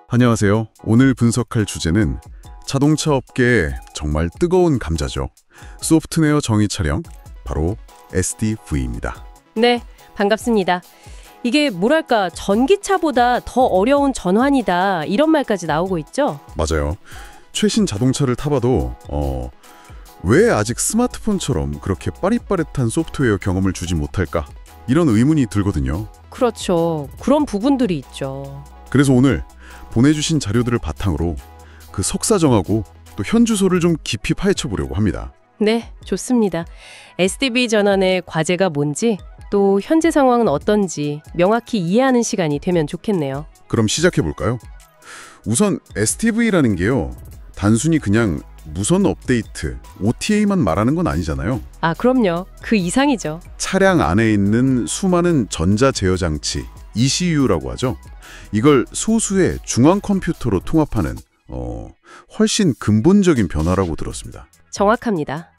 안녕하세요. 오늘 분석할 주제는 자동차 업계의 정말 뜨거운 감자죠. 소프트웨어 정의 차량, 바로 SDV입니다. 네, 반갑습니다. 이게 뭐랄까 전기차보다 더 어려운 전환이다 이런 말까지 나오고 있죠? 맞아요. 최신 자동차를 타봐도 왜 아직 스마트폰처럼 그렇게 빠릿빠릿한 소프트웨어 경험을 주지 못할까? 이런 의문이 들거든요. 그렇죠. 그런 부분들이 있죠. 그래서 오늘 보내주신 자료들을 바탕으로 그 속사정하고 또 현주소를 좀 깊이 파헤쳐 보려고 합니다. 네, 좋습니다. SDV 전환의 과제가 뭔지 또 현재 상황은 어떤지 명확히 이해하는 시간이 되면 좋겠네요. 그럼 시작해 볼까요? 우선 SDV라는 게요. 단순히 그냥 무선 업데이트, OTA만 말하는 건 아니잖아요. 아, 그럼요. 그 이상이죠. 차량 안에 있는 수많은 전자 제어 장치, ECU라고 하죠. 이걸 소수의 중앙 컴퓨터로 통합하는 훨씬 근본적인 변화라고 들었습니다. 정확합니다.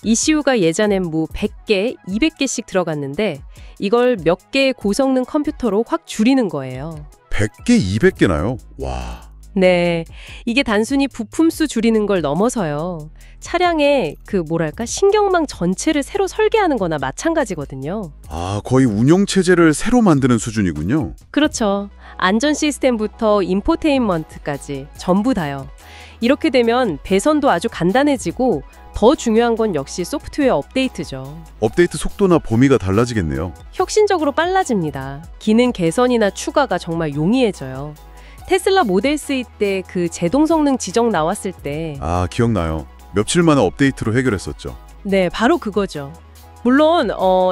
ECU가 예전엔 뭐 100개, 200개씩 들어갔는데 이걸 몇 개의 고성능 컴퓨터로 확 줄이는 거예요. 100개, 200개나요? 와. 네, 이게 단순히 부품수 줄이는 걸 넘어서요. 차량의 신경망 전체를 새로 설계하는 거나 마찬가지거든요. 아, 거의 운영체제를 새로 만드는 수준이군요. 그렇죠. 안전 시스템부터 인포테인먼트까지 전부 다요. 이렇게 되면 배선도 아주 간단해지고 더 중요한 건 역시 소프트웨어 업데이트죠. 업데이트 속도나 범위가 달라지겠네요. 혁신적으로 빨라집니다. 기능 개선이나 추가가 정말 용이해져요. 테슬라 모델 3 때 그 제동 성능 지적 나왔을 때 아, 기억나요. 며칠 만에 업데이트로 해결했었죠. 네, 바로 그거죠. 물론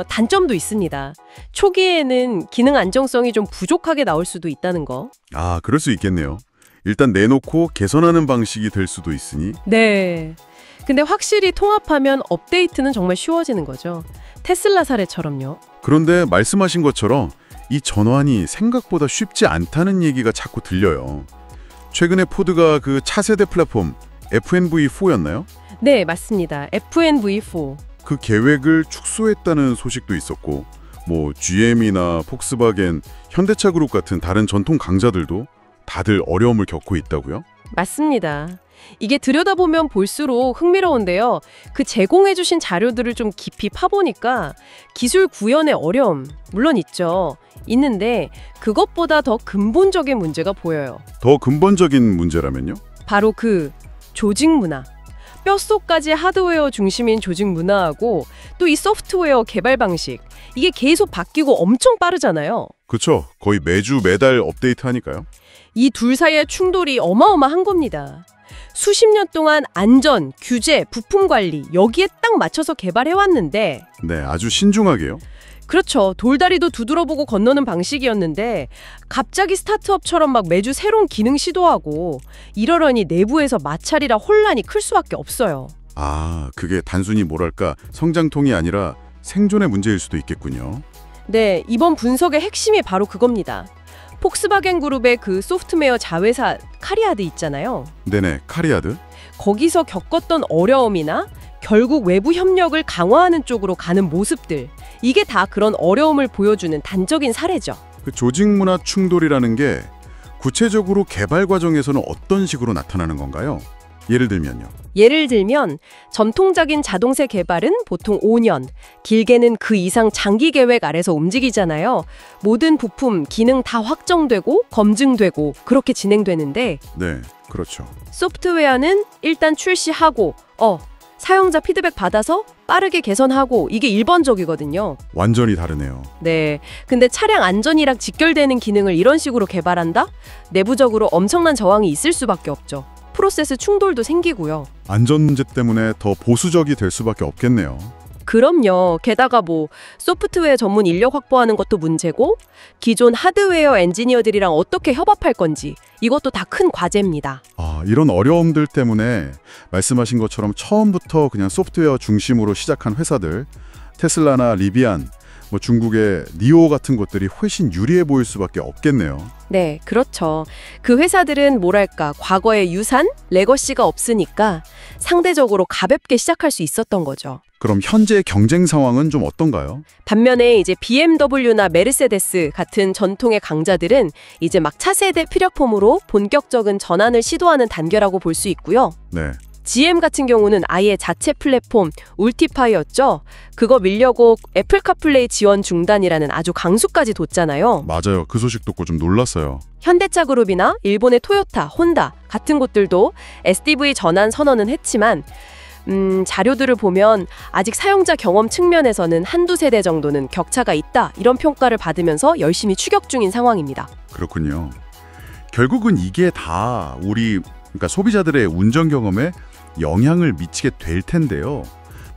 단점도 있습니다. 초기에는 기능 안정성이 좀 부족하게 나올 수도 있다는 거. 아, 그럴 수 있겠네요. 일단 내놓고 개선하는 방식이 될 수도 있으니. 네. 근데 확실히 통합하면 업데이트는 정말 쉬워지는 거죠. 테슬라 사례처럼요. 그런데 말씀하신 것처럼 이 전환이 생각보다 쉽지 않다는 얘기가 자꾸 들려요. 최근에 포드가 그 차세대 플랫폼 FNV4였나요? 네, 맞습니다. FNV4. 그 계획을 축소했다는 소식도 있었고, 뭐 GM이나 폭스바겐, 현대차 그룹 같은 다른 전통 강자들도 다들 어려움을 겪고 있다고요? 맞습니다. 이게 들여다보면 볼수록 흥미로운데요. 그 제공해주신 자료들을 좀 깊이 파보니까 기술 구현의 어려움, 물론 있는데 그것보다 더 근본적인 문제가 보여요. 더 근본적인 문제라면요? 바로 그 조직 문화. 뼛속까지 하드웨어 중심인 조직 문화하고 또 이 소프트웨어 개발 방식. 이게 계속 바뀌고 엄청 빠르잖아요. 그렇죠. 거의 매주 매달 업데이트 하니까요. 이 둘 사이의 충돌이 어마어마한 겁니다. 수십 년 동안 안전, 규제, 부품 관리 여기에 딱 맞춰서 개발해왔는데 네, 아주 신중하게요. 그렇죠. 돌다리도 두드려보고 건너는 방식이었는데 갑자기 스타트업처럼 막 매주 새로운 기능 시도하고 이러려니 내부에서 마찰이라 혼란이 클 수밖에 없어요. 아, 그게 단순히 뭐랄까 성장통이 아니라 생존의 문제일 수도 있겠군요. 네, 이번 분석의 핵심이 바로 그겁니다. 폭스바겐 그룹의 그 소프트웨어 자회사 카리아드 있잖아요. 네네, 카리아드. 거기서 겪었던 어려움이나 결국 외부 협력을 강화하는 쪽으로 가는 모습들. 이게 다 그런 어려움을 보여주는 단적인 사례죠. 그 조직 문화 충돌이라는 게 구체적으로 개발 과정에서는 어떤 식으로 나타나는 건가요? 예를 들면요. 예를 들면 전통적인 자동차 개발은 보통 5년, 길게는 그 이상 장기 계획 아래서 움직이잖아요. 모든 부품, 기능 다 확정되고 검증되고 그렇게 진행되는데 네, 그렇죠. 소프트웨어는 일단 출시하고 사용자 피드백 받아서 빠르게 개선하고 이게 일반적이거든요. 완전히 다르네요. 네, 근데 차량 안전이랑 직결되는 기능을 이런 식으로 개발한다? 내부적으로 엄청난 저항이 있을 수밖에 없죠. 프로세스 충돌도 생기고요. 안전 문제 때문에 더 보수적이 될 수밖에 없겠네요. 그럼요. 게다가 소프트웨어 전문 인력 확보하는 것도 문제고 기존 하드웨어 엔지니어들이랑 어떻게 협업할 건지 이것도 다 큰 과제입니다. 아, 이런 어려움들 때문에 말씀하신 것처럼 처음부터 그냥 소프트웨어 중심으로 시작한 회사들, 테슬라나 리비안, 뭐 중국의 니오 같은 것들이 훨씬 유리해 보일 수밖에 없겠네요. 네, 그렇죠. 그 회사들은 뭐랄까 과거의 유산, 레거시가 없으니까 상대적으로 가볍게 시작할 수 있었던 거죠. 그럼 현재 경쟁 상황은 좀 어떤가요? 반면에 이제 BMW나 메르세데스 같은 전통의 강자들은 이제 막 차세대 플랫폼으로 본격적인 전환을 시도하는 단계라고 볼 수 있고요. 네. GM 같은 경우는 아예 자체 플랫폼 울티파이였죠. 그거 밀려고 애플 카플레이 지원 중단이라는 아주 강수까지 뒀잖아요. 맞아요. 그 소식 듣고 좀 놀랐어요. 현대차 그룹이나 일본의 토요타, 혼다 같은 곳들도 SDV 전환 선언은 했지만 자료들을 보면 아직 사용자 경험 측면에서는 한두 세대 정도는 격차가 있다 이런 평가를 받으면서 열심히 추격 중인 상황입니다. 그렇군요. 결국은 이게 다 그러니까 소비자들의 운전 경험에 영향을 미치게 될 텐데요.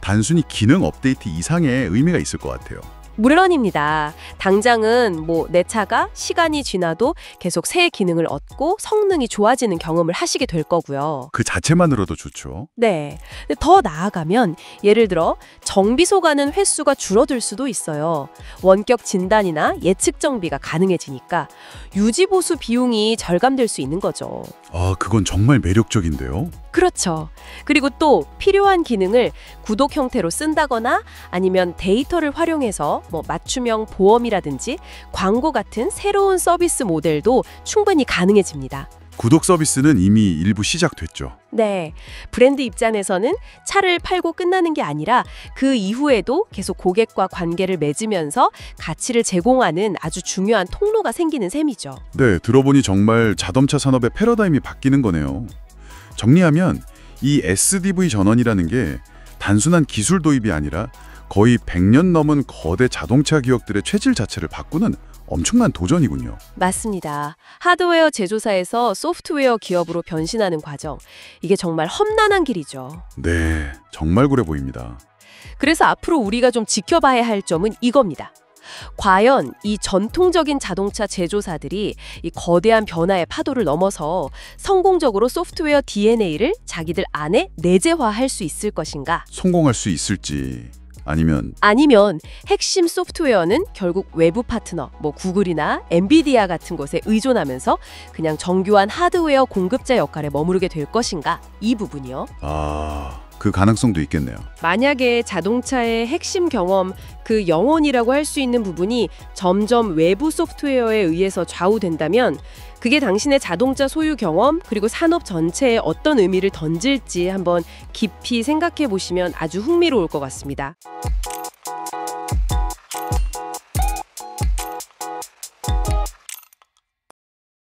단순히 기능 업데이트 이상의 의미가 있을 것 같아요. 물론입니다. 당장은 내 차가 시간이 지나도 계속 새 기능을 얻고 성능이 좋아지는 경험을 하시게 될 거고요. 그 자체만으로도 좋죠. 네. 근데 더 나아가면 예를 들어 정비소 가는 횟수가 줄어들 수도 있어요. 원격 진단이나 예측 정비가 가능해지니까 유지 보수 비용이 절감될 수 있는 거죠. 아, 그건 정말 매력적인데요. 그렇죠. 그리고 또 필요한 기능을 구독 형태로 쓴다거나 아니면 데이터를 활용해서 맞춤형 보험이라든지 광고 같은 새로운 서비스 모델도 충분히 가능해집니다. 구독 서비스는 이미 일부 시작됐죠. 네, 브랜드 입장에서는 차를 팔고 끝나는 게 아니라 그 이후에도 계속 고객과 관계를 맺으면서 가치를 제공하는 아주 중요한 통로가 생기는 셈이죠. 네, 들어보니 정말 자동차 산업의 패러다임이 바뀌는 거네요. 정리하면 이 SDV 전환이라는 게 단순한 기술 도입이 아니라 거의 100년 넘은 거대 자동차 기업들의 체질 자체를 바꾸는 엄청난 도전이군요. 맞습니다. 하드웨어 제조사에서 소프트웨어 기업으로 변신하는 과정. 이게 정말 험난한 길이죠. 네, 정말 그래 보입니다. 그래서 앞으로 우리가 좀 지켜봐야 할 점은 이겁니다. 과연 이 전통적인 자동차 제조사들이 이 거대한 변화의 파도를 넘어서 성공적으로 소프트웨어 DNA를 자기들 안에 내재화할 수 있을 것인가? 성공할 수 있을지 아니면 핵심 소프트웨어는 결국 외부 파트너, 구글이나 엔비디아 같은 곳에 의존하면서 그냥 정교한 하드웨어 공급자 역할에 머무르게 될 것인가? 이 부분이요. 그 가능성도 있겠네요. 만약에 자동차의 핵심 경험, 그 영혼이라고 할 수 있는 부분이 점점 외부 소프트웨어에 의해서 좌우된다면 그게 당신의 자동차 소유 경험 그리고 산업 전체에 어떤 의미를 던질지 한번 깊이 생각해 보시면 아주 흥미로울 것 같습니다.